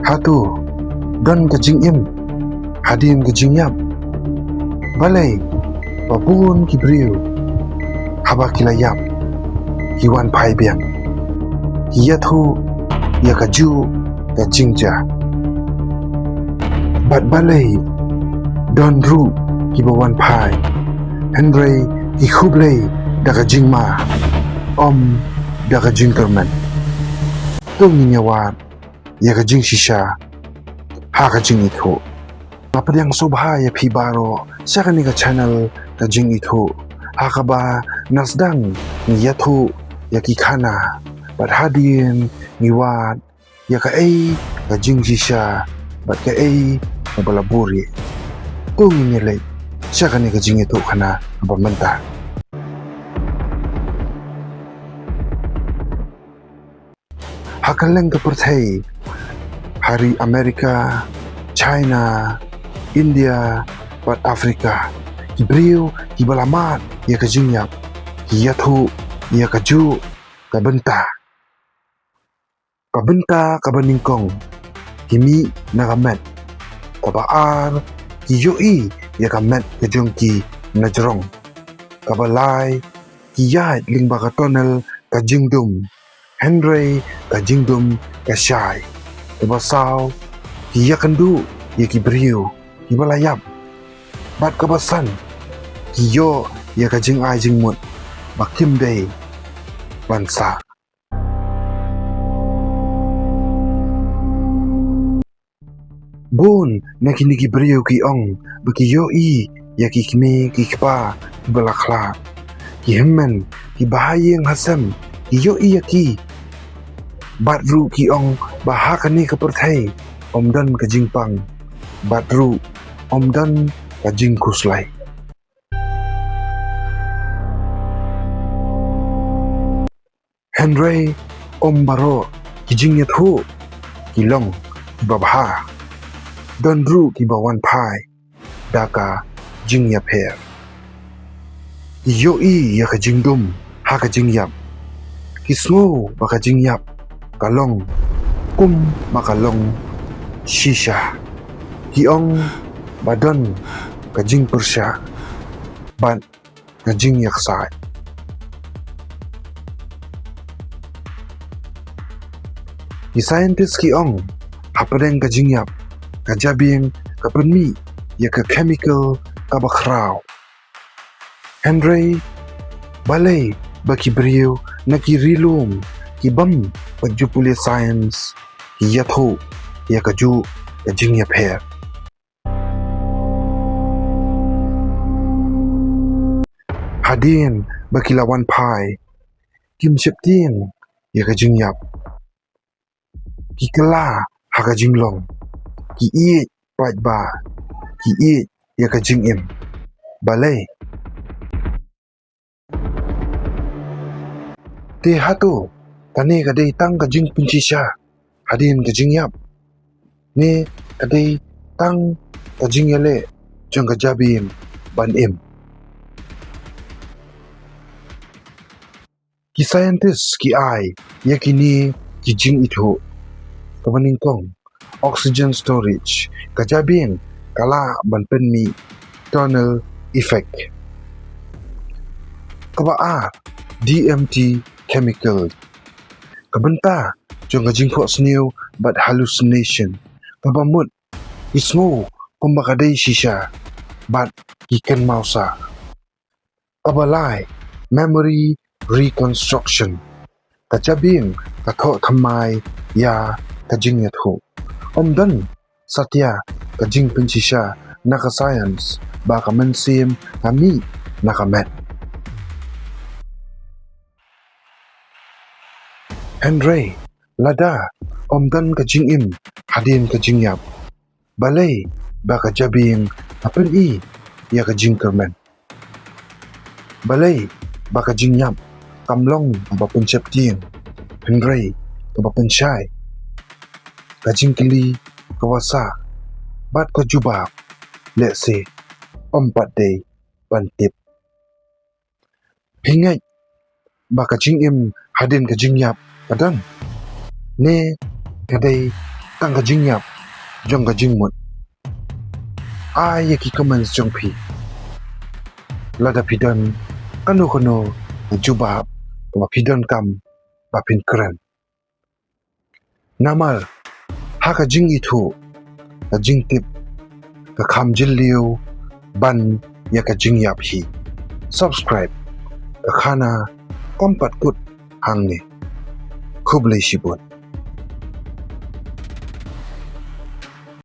hato don ke Jingim Hadien ke Jingiap balai babun ki briu haba kilayap ki wan pai biang ki iathuh ya kaju ka jingja bat balai don ru ki bawan pai Henry ki khublei daga Jingmaham om daga Jingkerman tung nyawat ya ka Jingshisha ha ka Jingithuh mapadang sobha ya phibaro sakani ka channel ka Jingithuh ha ka ba nasdang iathuh ya ki khana bat hadien niwat ya ka ka Jingshisha bat ka ka balaburi tung nyelai sakani ka Jingithuh khana ba manta hakaleng ke Pyrthei hari Amerika, China, India, bat Afrika ki briu ki balamat ya ka Jingiap ki iathuh ya kaju ka benta ka baningkong kimi na kamet ka baar ki yoi ya kamet ka jong ki na jrong ka balai ki yait ling ba ka tonel ka jingdum Henry ka jingdum ka shai ka basaw ki yakandu ya ki briu ki balayap bat ka basan ki yo ya ka jing'ai jingmut bakim day bansa bon na kini ki briu ki ong baki yo ya ki kme ki kiba ki balakla ki hemmen ki bahayeng hasem ki yo ya ki bat ru ki ong bahakani ke Pyrthei omdan ke jingpang bat ru omdan ke jingkuslai Henry baro ki Jingithuh ki long ki babha don ru ki bawan pai daka Jingiap yo ya ka jingdum ha ka Jingiap ki smo baka Jingiap kalong makalong shisha ki ong badon ka Jingpersha ban ka Jingyaksai ki scientist ki ong hapadeng ka Jingiap ka jabing ka penmi ya ka chemical ka bakraw Henry balai baki briu na ki rilum ki bam pagjupuli science ki iathuh ya kaju ka Jingiap Hadien baki lawan pai kim septieng ya ka Jingiap ki kala ha ka Jinglong ki pat ba ki ya ka Jingim balai te hato kane kadei tang ka Jingshisha Hadien ka Jingiap ne kadei tang ka Jingyale jong ka jabim ban ki scientist ki ya kini ki Jingithuh ka baningkong oxygen storage ka jabing kala ban penmi tunnel effect ka baar DMT chemical kabenta jong ka jingpho snew but hallucination kabamut ismo kumba kadei shisha but ikan mausa kabalai memory reconstruction kacabing katho thamai ya ka Jingithuh omdan satya ka Jingshisha naka science ba ka mansim kami nakamet Henry lada omdan ka Jingim Hadien ka Jingiap balai ba ka jabing apen ya ka Jingkerman balai ba ka Jingiap kamlong ba penseptieng Henry ka ba pensyai ka Jingkeli kawasa bat ka jubab let's say day bantip hingai baka Jingim Hadien ka Jingiap kadang ne kadei tang ka jingiap jong ka jingmut ai ki comments jong phi lada pidon kanu juba ma pidon kam ba pin kran namal ha ka jingithuh ka jingtip ka kham jilliu ban ya ka jingiap hi subscribe ka khana kompat kut hangni khublei shibun